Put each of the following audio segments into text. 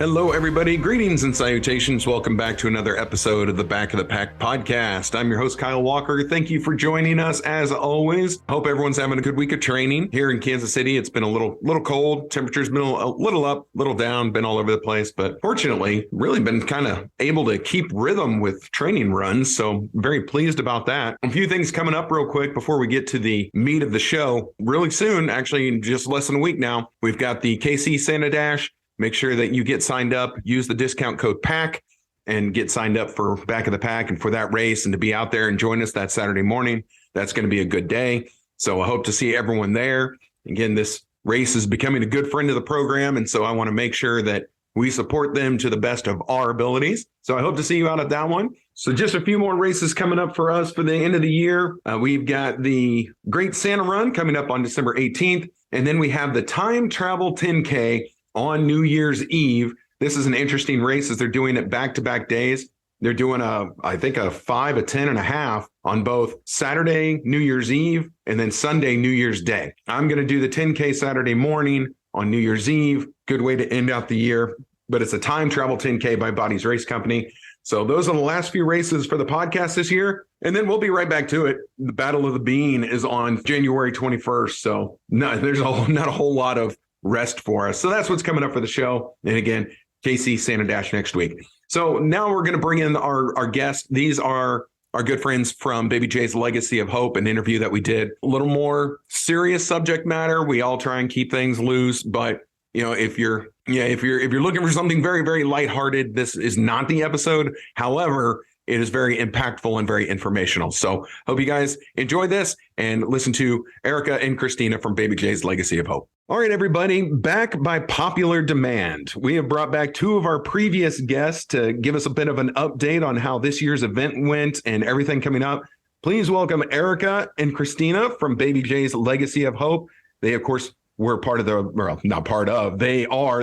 Hello, everybody. Greetings and salutations. Welcome back to another episode of the Back of the Pack podcast. I'm your host, Kyle Walker. Thank you for joining us as always. Hope everyone's having a good week of training here in Kansas City. It's been a little cold. Temperature's been a little up, little down, been all over the place. But fortunately, really been kind of able to keep rhythm with training runs. So very pleased about that. A few things coming up real quick before we get to the meat of the show. Really soon, actually in just less than a week now, we've got the KC Santa Dash. Make sure that you get signed up, use the discount code PACK and get signed up for Back of the Pack and for that race and to be out there and join us that Saturday morning. That's going to be a good day. So I hope to see everyone there. Again, this race is becoming a good friend of the program. And so I want to make sure that we support them to the best of our abilities. So I hope to see you out at that one. So just a few more races coming up for us for the end of the year. We've got the Great Santa Run coming up on December 18th. And then we have the Time Travel 10K on New Year's Eve. This is an interesting race as they're doing it back-to-back days. They're doing I think a 5, a 10, and a half on both Saturday, New Year's Eve, and then Sunday, New Year's Day. I'm going to do the 10K Saturday morning on New Year's Eve. Good way to end out the year. But it's a Time Travel 10K by Bodies Race Company. So those are the last few races for the podcast this year. And then we'll be right back to it. The Battle of the Bean is on January 21st. So there's not a whole lot of rest for us. So that's what's coming up for the show. And again, KC Santa Dash next week. So now we're going to bring in our guests. These are our good friends from Baby J's Legacy of Hope, an interview that we did. A little more serious subject matter. We all try and keep things loose, but if you're looking for something very, very lighthearted, this is not the episode. However, it is very impactful and very informational. So hope you guys enjoy this and listen to Erica and Christina from Baby J's Legacy of Hope. All right, everybody, back by popular demand. We have brought back two of our previous guests to give us a bit of an update on how this year's event went and everything coming up. Please welcome Erica and Christina from Baby J's Legacy of Hope. They, of course, were they are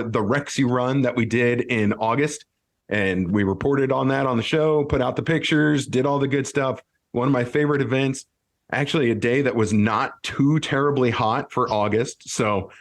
the Rexy Run that we did in August. And we reported on that on the show, put out the pictures, did all the good stuff. One of my favorite events, actually a day that was not too terribly hot for August. So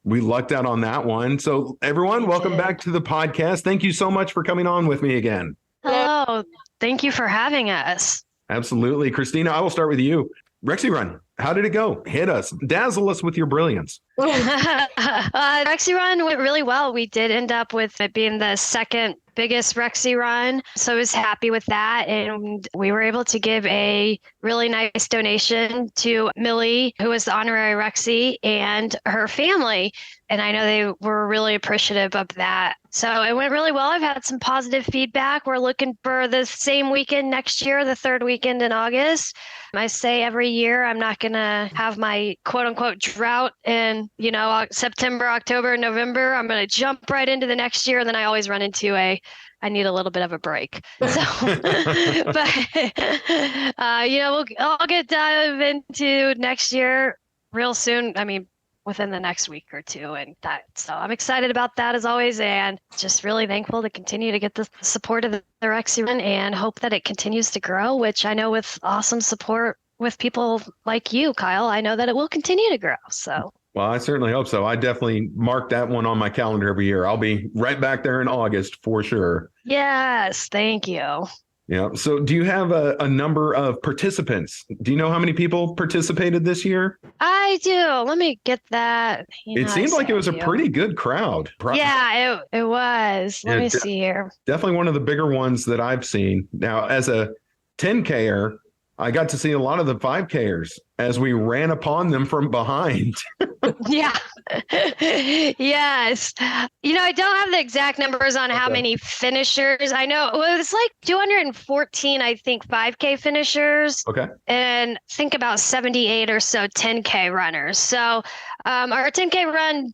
we lucked out on that one. So everyone, welcome back to the podcast. Thank you so much for coming on with me again. Hello. Thank you for having us. Absolutely. Christina, I will start with you. Rexy Run, how did it go? Hit us. Dazzle us with your brilliance. Rexy Run went really well. We did end up with it being the second biggest Rexy Run. So I was happy with that. And we were able to give a really nice donation to Millie, who was the honorary Rexy, and her family. And I know they were really appreciative of that. So it went really well. I've had some positive feedback. We're looking for the same weekend next year, the third weekend in August. I say every year I'm not going to have my quote unquote drought in, September, October, November. I'm going to jump right into the next year. And then I always run into I need a little bit of a break. So, I'll get dive into next year real soon. I mean, within the next week or two. And so I'm excited about that as always. And just really thankful to continue to get the support of the Rexy Run and hope that it continues to grow, which I know with awesome support with people like you, Kyle, I know that it will continue to grow. So. Well, I certainly hope so. I definitely mark that one on my calendar every year. I'll be right back there in August for sure. Yes. Thank you. Yeah. So do you have a number of participants? Do you know how many people participated this year? I do. Let me get that. It seemed like it was a pretty good crowd. Yeah, it was. Let me see here. Definitely one of the bigger ones that I've seen. Now, as a 10Ker, I got to see a lot of the 5Kers as we ran upon them from behind. Yeah. Yes. I don't have the exact numbers on how many finishers. I know it's like 214, I think, 5K finishers. Okay. And think about 78 or so 10K runners. So our 10K run,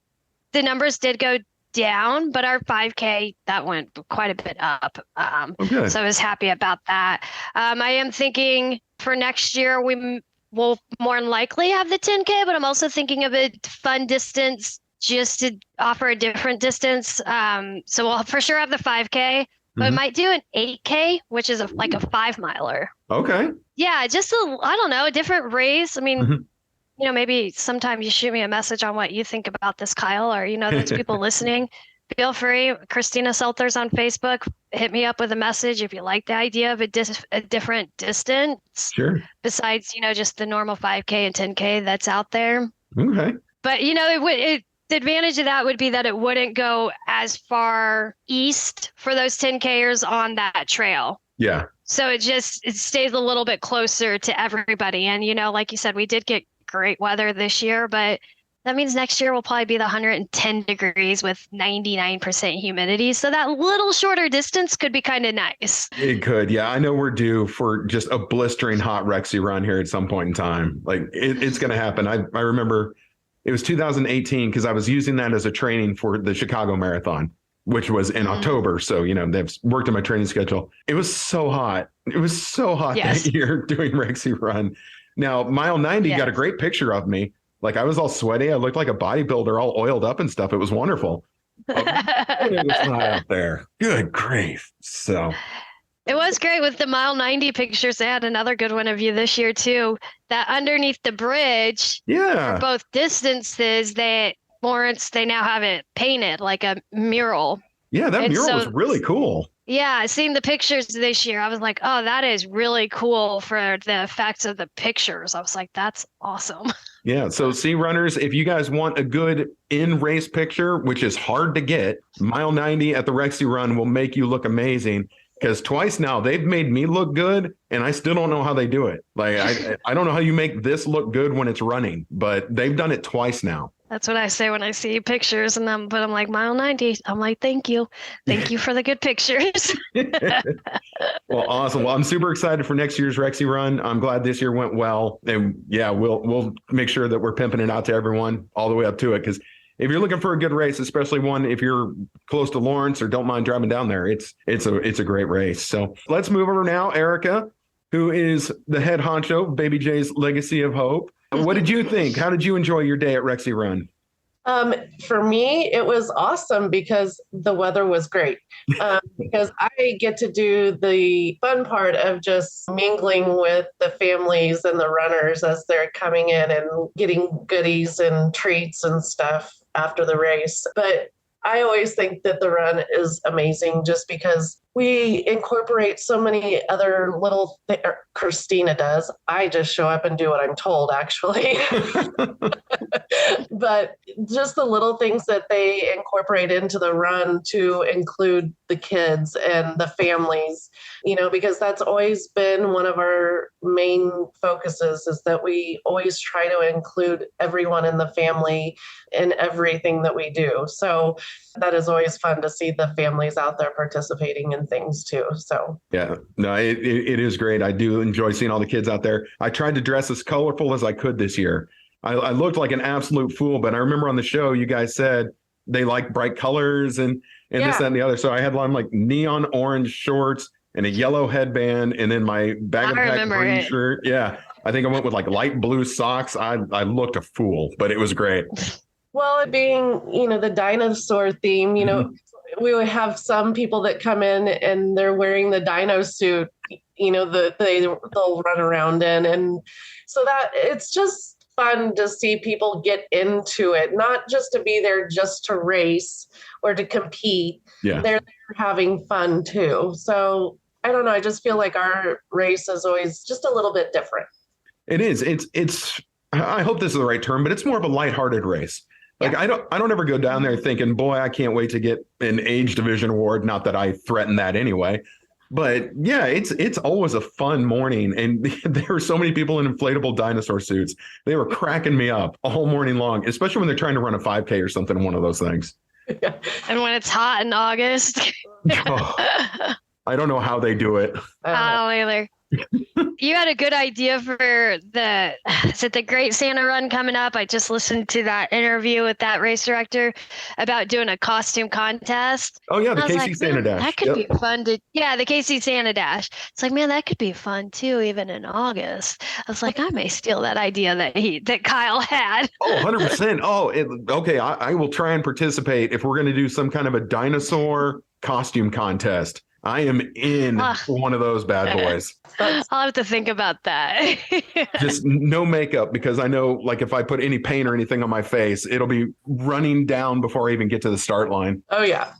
the numbers did go down, but our 5K, that went quite a bit up. So I was happy about that. I am thinking for next year, we will more than likely have the 10K, but I'm also thinking of a fun distance just to offer a different distance. So we'll for sure have the 5K, but might do an 8K, which is like a 5-miler. Okay. Yeah, just a different race. I mean, maybe sometime you shoot me a message on what you think about this, Kyle, or, those people listening. feel free. Christina Selters on Facebook. Hit me up with a message if you like the idea of a different distance. Sure. Besides, just the normal 5K and 10K that's out there. Okay. But the advantage of that would be that it wouldn't go as far east for those 10Kers on that trail. Yeah. So it stays a little bit closer to everybody. And, like you said, we did get great weather this year, but that means next year will probably be the 110 degrees with 99% humidity. So that little shorter distance could be kind of nice. It could. Yeah. I know we're due for just a blistering hot Rexy Run here at some point in time. Like it's going to happen. I remember it was 2018 because I was using that as a training for the Chicago Marathon, which was in October. So, they've worked on my training schedule. It was so hot. It was so hot that year doing Rexy Run. Now, mile 90 got a great picture of me. Like I was all sweaty. I looked like a bodybuilder, all oiled up and stuff. It was wonderful. It was hot out there. Good grief. So it was great with the mile 90 pictures. They had another good one of you this year too. That underneath the bridge, for both distances, they now have it painted like a mural. Yeah, that mural was really cool. Yeah, seeing the pictures this year, I was like, oh, that is really cool for the effects of the pictures. I was like, that's awesome. Yeah, so see, runners, if you guys want a good in-race picture, which is hard to get, mile 90 at the Rexy Run will make you look amazing. Because twice now they've made me look good, and I still don't know how they do it. Like I don't know how you make this look good when it's running, but they've done it twice now. That's what I say when I see pictures, but I'm like mile 90. I'm like, thank you for the good pictures. Well, awesome. Well, I'm super excited for next year's Rexy Run. I'm glad this year went well, and yeah, we'll make sure that we're pimping it out to everyone all the way up to it. Because if you're looking for a good race, especially one if you're close to Lawrence or don't mind driving down there, it's a great race. So let's move over now, Erica, who is the head honcho of Baby J's Legacy of Hope. What did you think? How did you enjoy your day at Rexy Run? For me, it was awesome because the weather was great. Because I get to do the fun part of just mingling with the families and the runners as they're coming in and getting goodies and treats and stuff after the race. But I always think that the run is amazing just because we incorporate so many other little things. Christina does. I just show up and do what I'm told, actually. But just the little things that they incorporate into the run to include the kids and the families, because that's always been one of our main focuses, is that we always try to include everyone in the family in everything that we do. So that is always fun to see the families out there participating in things too. So yeah, no, it is great. I do enjoy seeing all the kids out there. I tried to dress as colorful as I could this year. I looked like an absolute fool, but I remember on the show you guys said they like bright colors and this, that, and the other. So I had on like neon orange shorts and a yellow headband, and then my bag of pack green shirt. Yeah, I think I went with like light blue socks. I looked a fool, but it was great. Well, it being, the dinosaur theme, we would have some people that come in and they're wearing the dino suit, they'll run around in. And so that it's just fun to see people get into it, not just to be there just to race or to compete. Yeah. They're having fun too. So I don't know. I just feel like our race is always just a little bit different. It is. It's, I hope this is the right term, but it's more of a lighthearted race. Like I don't ever go down there thinking, boy, I can't wait to get an age division award. Not that I threaten that anyway, but yeah, it's always a fun morning. And there were so many people in inflatable dinosaur suits. They were cracking me up all morning long, especially when they're trying to run a 5K or something, one of those things. And when it's hot in August. I don't know how they do it. I don't either. You had a good idea for the Great Santa Run coming up. I just listened to that interview with that race director about doing a costume contest. Oh yeah, the KC Santa Dash. That could be fun the KC Santa Dash. It's like, man, that could be fun too, even in August. I was like, I may steal that idea that Kyle had. Oh, 100%. Oh, okay. I will try and participate if we're going to do some kind of a dinosaur costume contest. I am in one of those bad boys. I'll have to think about that. Just no makeup, because I know, like, if I put any paint or anything on my face, it'll be running down before I even get to the start line. Oh, yeah.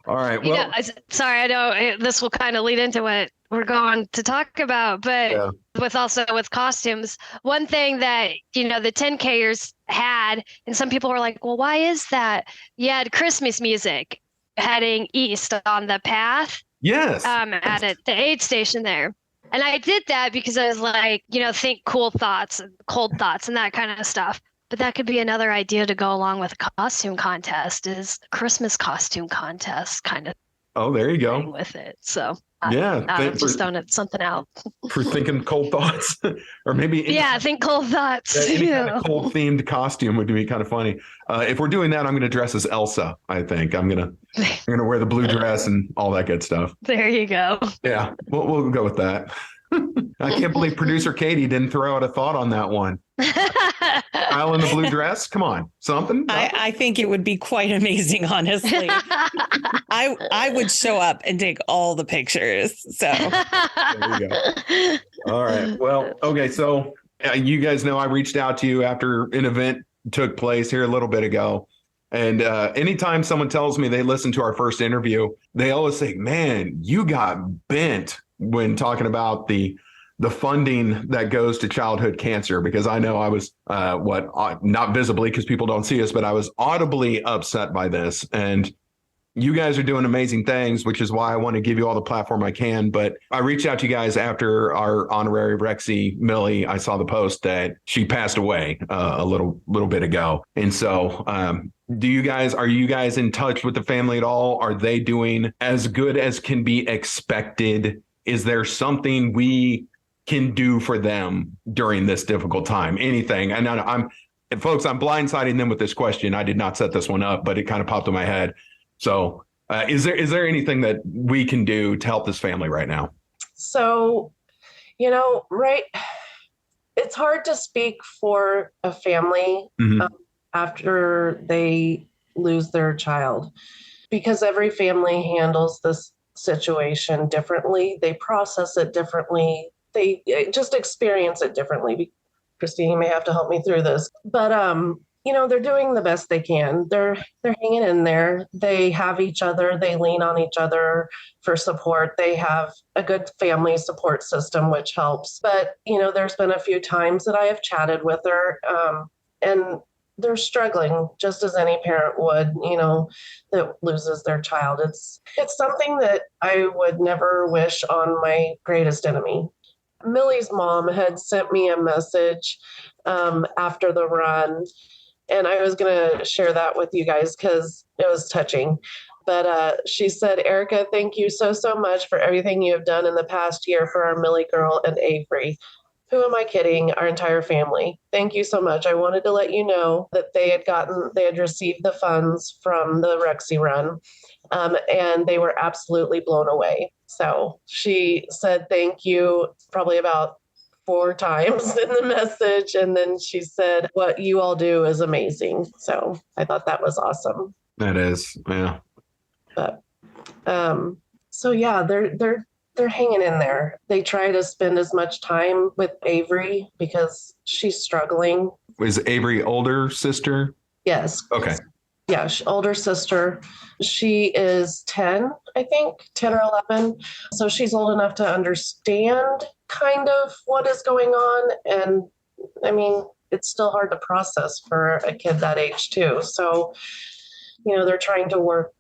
All right. Well, sorry, I know this will kind of lead into what we're going to talk about, but with costumes, one thing that, the 10Kers had, and some people were like, well, why is that? You had Christmas music heading east on the path. Yes. At the aid station there. And I did that because I was like, think cool thoughts and cold thoughts and that kind of stuff. But that could be another idea to go along with a costume contest, is Christmas costume contest kind of. Oh, there you go. With it. So I'm just throwing something out. For thinking cold thoughts, or maybe think cold thoughts. Any kind of cold themed costume would be kind of funny. If we're doing that, I'm going to dress as Elsa. I think I'm gonna wear the blue dress and all that good stuff. There you go. Yeah, we'll go with that. I can't believe producer Katie didn't throw out a thought on that one. Kyle in the blue dress? Come on, something? I think it would be quite amazing, honestly. I would show up and take all the pictures. So there you go. All right. Well, okay. So you guys know I reached out to you after an event took place here a little bit ago. And anytime someone tells me they listened to our first interview, they always say, man, you got bent when talking about the funding that goes to childhood cancer, because I know I was not visibly, because people don't see us, but I was audibly upset by this. And you guys are doing amazing things, which is why I want to give you all the platform I can. But I reached out to you guys after our honorary Rexy, Millie. I saw the post that she passed away a little bit ago. And so are you guys in touch with the family at all? Are they doing as good as can be expected? Is there something we can do for them during this difficult time? Anything? And I'm blindsiding them with this question. I did not set this one up, but it kind of popped in my head. So is there anything that we can do to help this family right now? So, it's hard to speak for a family after they lose their child, because every family handles this situation differently. They process it differently. They just experience it differently. Christine, you may have to help me through this, but they're doing the best they can. They're hanging in there. They have each other. They lean on each other for support. They have a good family support system, which helps. But, there's been a few times that I have chatted with her, and they're struggling just as any parent would, that loses their child. It's something that I would never wish on my greatest enemy. Millie's mom had sent me a message after the run, and I was going to share that with you guys because it was touching. But she said, Erica, thank you so much for everything you have done in the past year for our Millie girl and Avery. Who am I kidding? Our entire family. Thank you so much. I wanted to let you know that they had received the funds from the Rexy Run, and they were absolutely blown away. So she said thank you probably about 4 times in the message. And then she said, what you all do is amazing. So I thought that was awesome. That is, yeah. But so yeah, they're hanging in there. They try to spend as much time with Avery because she's struggling. Is Avery older sister? Yes. Okay. Yeah, older sister. She is 10, I think, 10 or 11. So she's old enough to understand kind of what is going on. And I mean, it's still hard to process for a kid that age too. So, they're trying to work,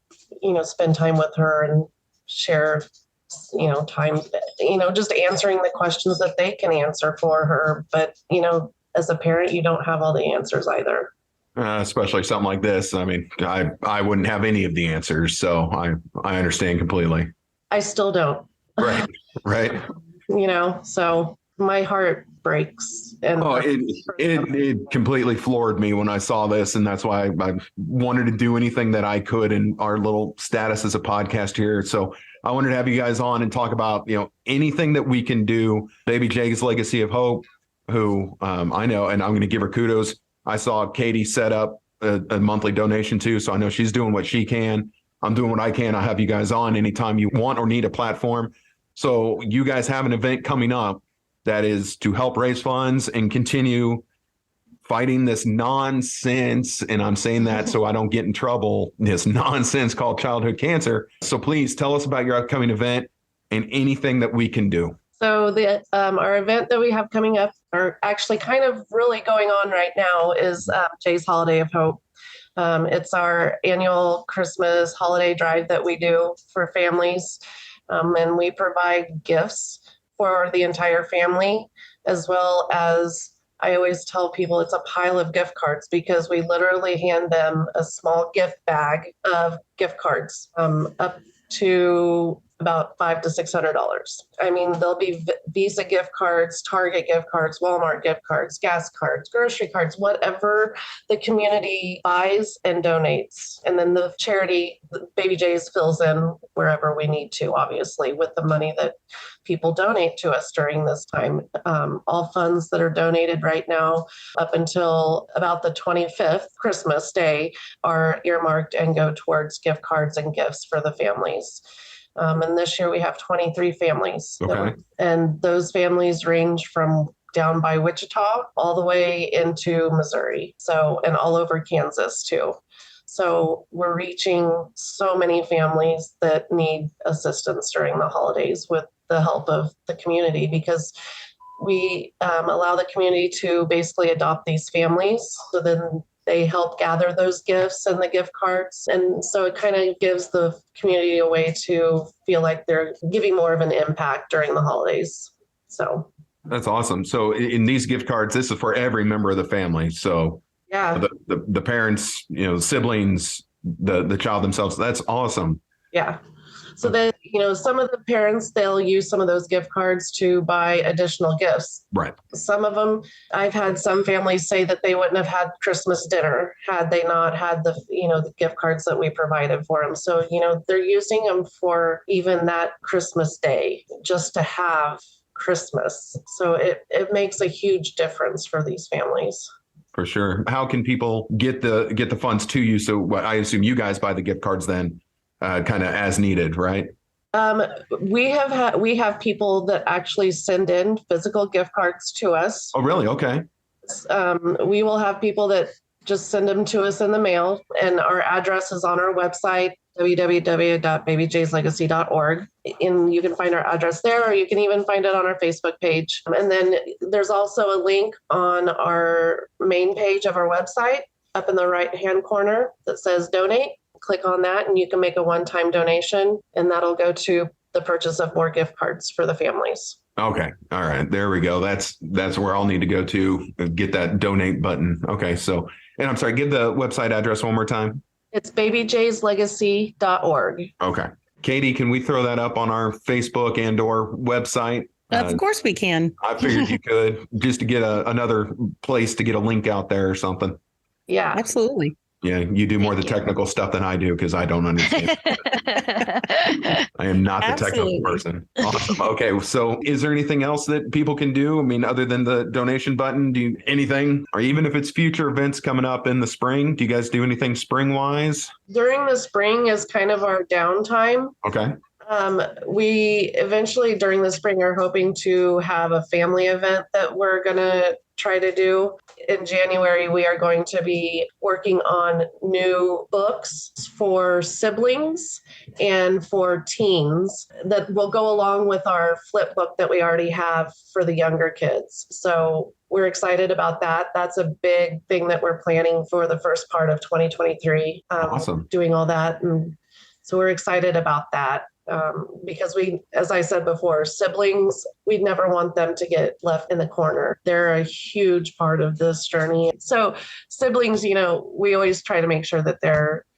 spend time with her and share, time, just answering the questions that they can answer for her. But, as a parent, you don't have all the answers either. Especially something like this. I mean, I wouldn't have any of the answers, so I understand completely. I still don't. Right. So my heart breaks. And it completely floored me when I saw this, and that's why I wanted to do anything that I could in our little status as a podcast here. So I wanted to have you guys on and talk about anything that we can do. Baby Jake's Legacy of Hope, who I know, and I'm going to give her kudos. I saw Katie set up a monthly donation too, so I know she's doing what she can. I'm doing what I can. I'll have you guys on anytime you want or need a platform. So you guys have an event coming up that is to help raise funds and continue fighting this nonsense. And I'm saying that so I don't get in trouble, this nonsense called childhood cancer. So please tell us about your upcoming event and anything that we can do. So our event that we have coming up, or actually kind of really going on right now, is Jay's Holiday of Hope. It's our annual Christmas holiday drive that we do for families. And we provide gifts for the entire family, as well as, I always tell people, it's a pile of gift cards, because we literally hand them a small gift bag of gift cards, up to about $500 to $600. I mean, there'll be Visa gift cards, Target gift cards, Walmart gift cards, gas cards, grocery cards, whatever the community buys and donates. And then the charity, Baby J's, fills in wherever we need to, obviously, with the money that people donate to us during this time. All funds that are donated right now up until about the 25th, Christmas Day, are earmarked and go towards gift cards and gifts for the families. And this year we have 23 families. Okay. And those families range from down by Wichita all the way into Missouri. So, and all over Kansas too. So we're reaching so many families that need assistance during the holidays with the help of the community, because we allow the community to basically adopt these families. So then they help gather those gifts and the gift cards. And so it kind of gives the community a way to feel like they're giving more of an impact during the holidays. So that's awesome. So in these gift cards, this is for every member of the family. So yeah, the parents, siblings, the child themselves. That's awesome. Yeah. So that, some of the parents, they'll use some of those gift cards to buy additional gifts. Right. Some of them, I've had some families say that they wouldn't have had Christmas dinner had they not had the gift cards that we provided for them. So, they're using them for even that Christmas day, just to have Christmas. So it makes a huge difference for these families. For sure. How can people get the funds to you? So I assume you guys buy the gift cards then, kind of as needed, right? We have people that actually send in physical gift cards to us. Oh, really? Okay. We will have people that just send them to us in the mail, and our address is on our website, www.babyjslegacy.org. And you can find our address there, or you can even find it on our Facebook page. And then there's also a link on our main page of our website up in the right-hand corner that says donate. Click on that and you can make a one-time donation, and that'll go to the purchase of more gift cards for the families. Okay. All right. There we go. That's where I'll need to go to get that donate button. Okay. So, and I'm sorry, give the website address one more time. It's babyjslegacy.org. Okay. Katie, can we throw that up on our Facebook and or website? Of course we can. I figured you could, just to get another place to get a link out there or something. Yeah, absolutely. Yeah, you do more of the technical stuff than I do, because I don't understand. I am not the technical person. Awesome. Okay, so is there anything else that people can do? I mean, other than the donation button, anything? Or even if it's future events coming up in the spring, do you guys do anything spring-wise? During the spring is kind of our downtime. Okay. We eventually during the spring are hoping to have a family event that we're going to try to do. In January, we are going to be working on new books for siblings and for teens that will go along with our flip book that we already have for the younger kids. So we're excited about that. That's a big thing that we're planning for the first part of 2023. Awesome. Doing all that. And so we're excited about that. Because as I said before, siblings, we'd never want them to get left in the corner. They're a huge part of this journey. So siblings, we always try to make sure that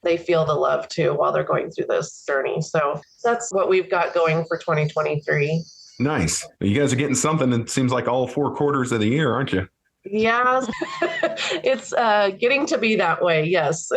they feel the love too while they're going through this journey. So that's what we've got going for 2023. Nice. You guys are getting something. It seems like all 4 quarters of the year, aren't you? Yeah, it's getting to be that way. Yes.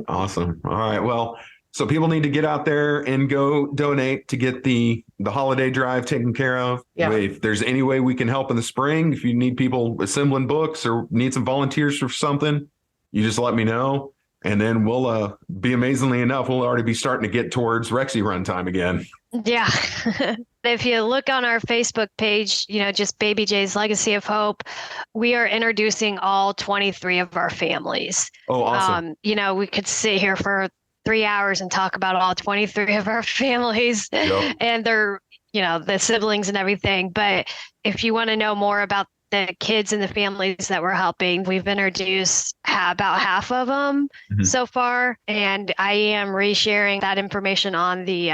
Awesome. All right. Well, so people need to get out there and go donate to get the holiday drive taken care of. Yeah. If there's any way we can help in the spring, if you need people assembling books or need some volunteers for something, you just let me know. And then we'll be amazingly enough, we'll already be starting to get towards Rexy Run time again. Yeah. If you look on our Facebook page, just Baby J's Legacy of Hope, we are introducing all 23 of our families. Oh, awesome. We could sit here for 3 hours and talk about all 23 of our families and their, the siblings and everything. But if you want to know more about the kids and the families that we're helping, we've introduced about half of them so far. And I am resharing that information on the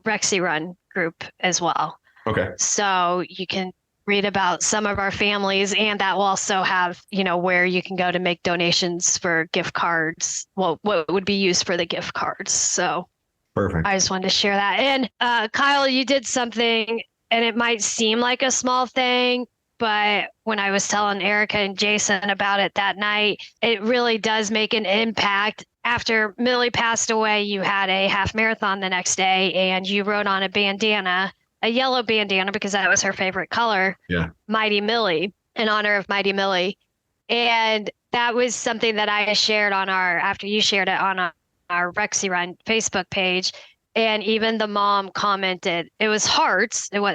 Rexy Run group as well. Okay. So you can read about some of our families, and that will also have, where you can go to make donations for gift cards. Well, what would be used for the gift cards. So perfect. I just wanted to share that. And Kyle, you did something, and it might seem like a small thing, but when I was telling Erica and Jason about it that night, it really does make an impact. After Millie passed away, you had a half marathon the next day, and you wrote on a bandana, a yellow bandana, because that was her favorite color. Yeah. Mighty Millie, in honor of Mighty Millie. And that was something that I shared after you shared it on our Rexy Run Facebook page. And even the mom commented, it was hearts, it was,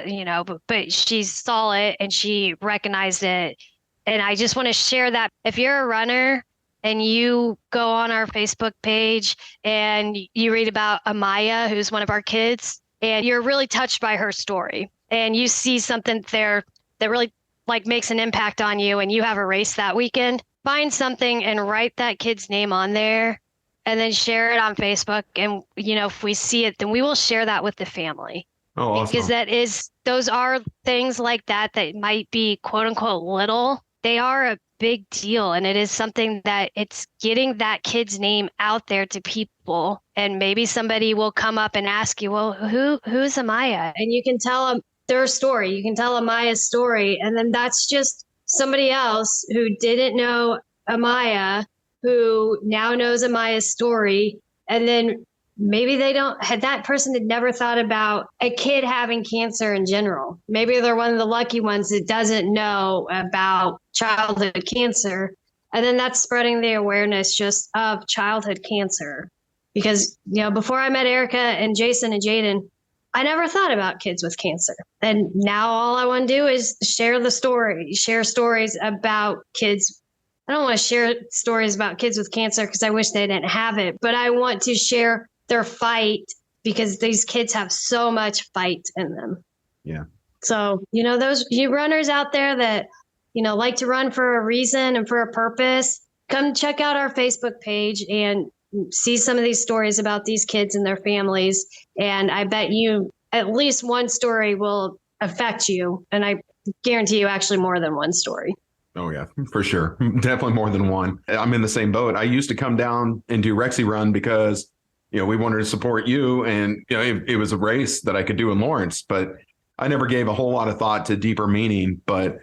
but she saw it and she recognized it. And I just want to share that if you're a runner and you go on our Facebook page and you read about Amaya, who's one of our kids, and you're really touched by her story, and you see something there that really makes an impact on you, and you have a race that weekend, find something and write that kid's name on there. And then share it on Facebook. And, if we see it, then we will share that with the family. Oh, awesome. Because those are things like that might be quote unquote little. They are a big deal. And it is something that it's getting that kid's name out there to people. And maybe somebody will come up and ask you, well, who's Amaya? And you can tell them their story. You can tell Amaya's story. And then that's just somebody else who didn't know Amaya, who now knows Amaya's story. And then maybe that person had never thought about a kid having cancer in general. Maybe they're one of the lucky ones that doesn't know about childhood cancer. And then that's spreading the awareness just of childhood cancer. Because, before I met Erica and Jason and Jaden, I never thought about kids with cancer. And now all I want to do is share stories about kids. I don't want to share stories about kids with cancer because I wish they didn't have it, but I want to share their fight because these kids have so much fight in them. Yeah. So, those you runners out there that, like to run for a reason and for a purpose, come check out our Facebook page and see some of these stories about these kids and their families. And I bet you at least one story will affect you. And I guarantee you actually more than one story. Oh, yeah, for sure. Definitely more than one. I'm in the same boat. I used to come down and do Rexy Run because, we wanted to support you. And, it was a race that I could do in Lawrence, but I never gave a whole lot of thought to deeper meaning. But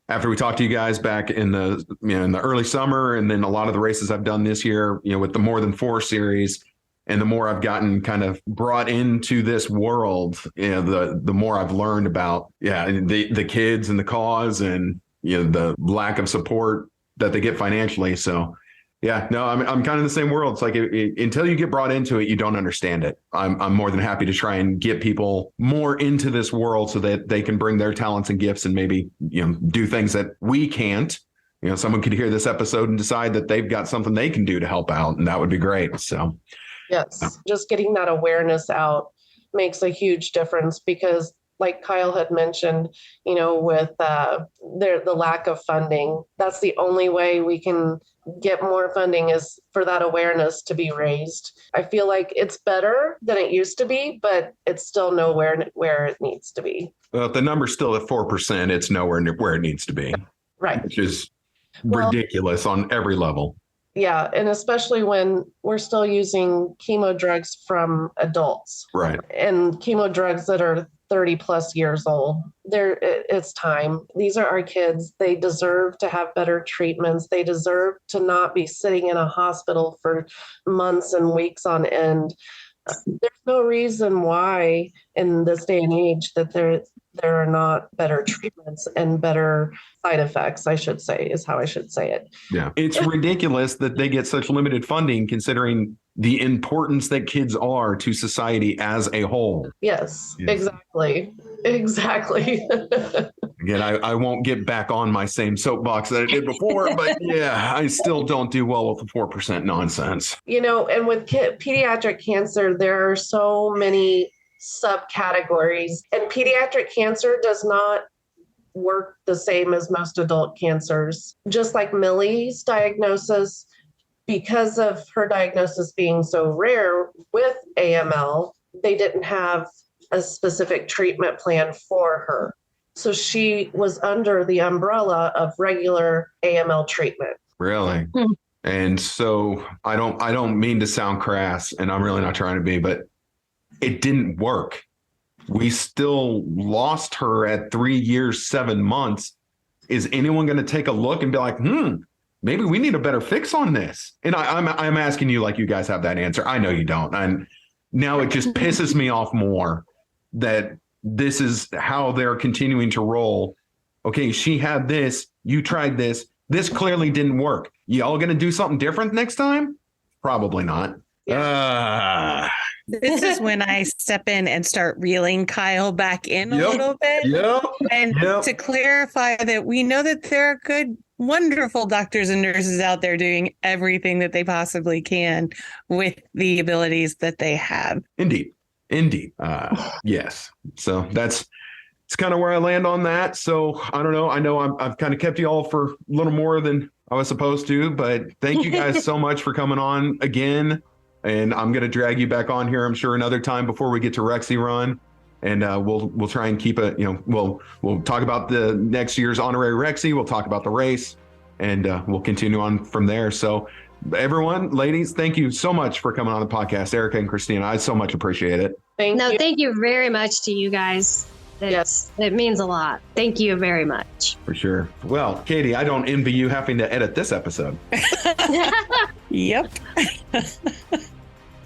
after we talked to you guys back in the, in the early summer, and then a lot of the races I've done this year, with the More Than 4 series, and the more I've gotten kind of brought into this world, the more I've learned about, the kids and the cause and, the lack of support that they get financially. So, I'm kind of in the same world. It's like until you get brought into it, you don't understand it. I'm more than happy to try and get people more into this world so that they can bring their talents and gifts and maybe, do things that we can't. Someone could hear this episode and decide that they've got something they can do to help out, and that would be great. So, yes, just getting that awareness out makes a huge difference because like Kyle had mentioned, with the lack of funding, that's the only way we can get more funding is for that awareness to be raised. I feel like it's better than it used to be, but it's still nowhere where it needs to be. Well, if the number's still at 4%, it's nowhere near where it needs to be. Right. Which is ridiculous on every level. Yeah, and especially when we're still using chemo drugs from adults. Right. And chemo drugs that are 30 plus years old. It's time. These are our kids. They deserve to have better treatments. They deserve to not be sitting in a hospital for months and weeks on end. There's no reason why in this day and age that there are not better treatments and better side effects, I should say, is how I should say it. Yeah. It's ridiculous that they get such limited funding considering the importance that kids are to society as a whole. Yes, exactly. Exactly. Again, I won't get back on my same soapbox that I did before, but yeah, I still don't do well with the 4% nonsense. And with pediatric cancer, there are so many subcategories, and pediatric cancer does not work the same as most adult cancers. Just like Millie's diagnosis, because of her diagnosis being so rare with AML, they didn't have a specific treatment plan for her. So she was under the umbrella of regular AML treatment. Really? And so I don't mean to sound crass, and I'm really not trying to be, but it didn't work. We still lost her at 3 years, 7 months. Is anyone going to take a look and be like, maybe we need a better fix on this? And I'm asking you like you guys have that answer. I know you don't. And now it just pisses me off more that this is how they're continuing to roll. Okay, she had this. You tried this. This clearly didn't work. Y'all going to do something different next time? Probably not. This is when I step in and start reeling Kyle back in a little bit. And to clarify that we know that there are good, wonderful doctors and nurses out there doing everything that they possibly can with the abilities that they have. Indeed. Yes. So it's kind of where I land on that. So I don't know. I know I've kind of kept you all for a little more than I was supposed to, but thank you guys so much for coming on again. And I'm going to drag you back on here, I'm sure, another time before we get to Rexy Run. And we'll try and keep it, we'll talk about the next year's honorary Rexy. We'll talk about the race, and we'll continue on from there. So everyone, ladies, thank you so much for coming on the podcast. Erica and Christina, I so much appreciate it. Thank you very much to you guys. It means a lot. Thank you very much. For sure. Well, Katie, I don't envy you having to edit this episode. Yep.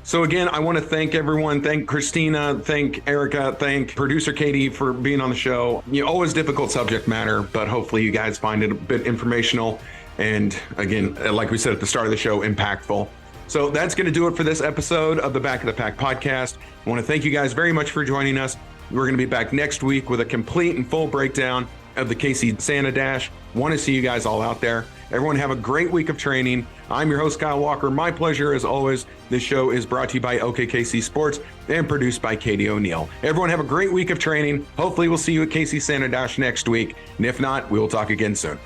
So again, I want to thank everyone. Thank Christina, thank Erica, thank producer Katie for being on the show. Always difficult subject matter, but hopefully you guys find it a bit informational. And again, like we said at the start of the show, impactful. So that's going to do it for this episode of the Back of the Pack podcast. I want to thank you guys very much for joining us. We're going to be back next week with a complete and full breakdown of the KC Santa Dash. Want to see you guys all out there. Everyone have a great week of training. I'm your host, Kyle Walker. My pleasure as always. This show is brought to you by OKKC Sports and produced by Katie O'Neill. Everyone have a great week of training. Hopefully we'll see you at KC Santa Dash next week. And if not, we will talk again soon.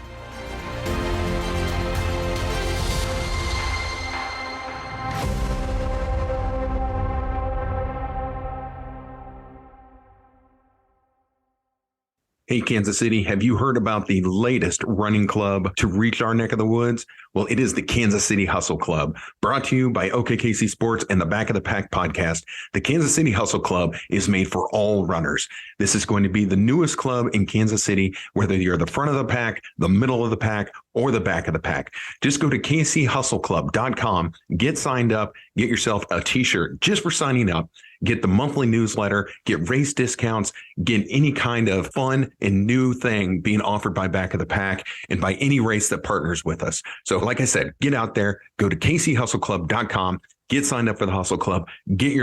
Hey, Kansas City, have you heard about the latest running club to reach our neck of the woods? Well, it is the Kansas City Hustle Club, brought to you by OKKC Sports and the Back of the Pack podcast. The Kansas City Hustle Club is made for all runners. This is going to be the newest club in Kansas City, whether you're the front of the pack, the middle of the pack, or the back of the pack. Just go to kchustleclub.com, get signed up, get yourself a t-shirt just for signing up. Get the monthly newsletter, get race discounts, get any kind of fun and new thing being offered by Back of the Pack and by any race that partners with us. So like I said, get out there, go to kchustleclub.com, get signed up for the Hustle Club, get your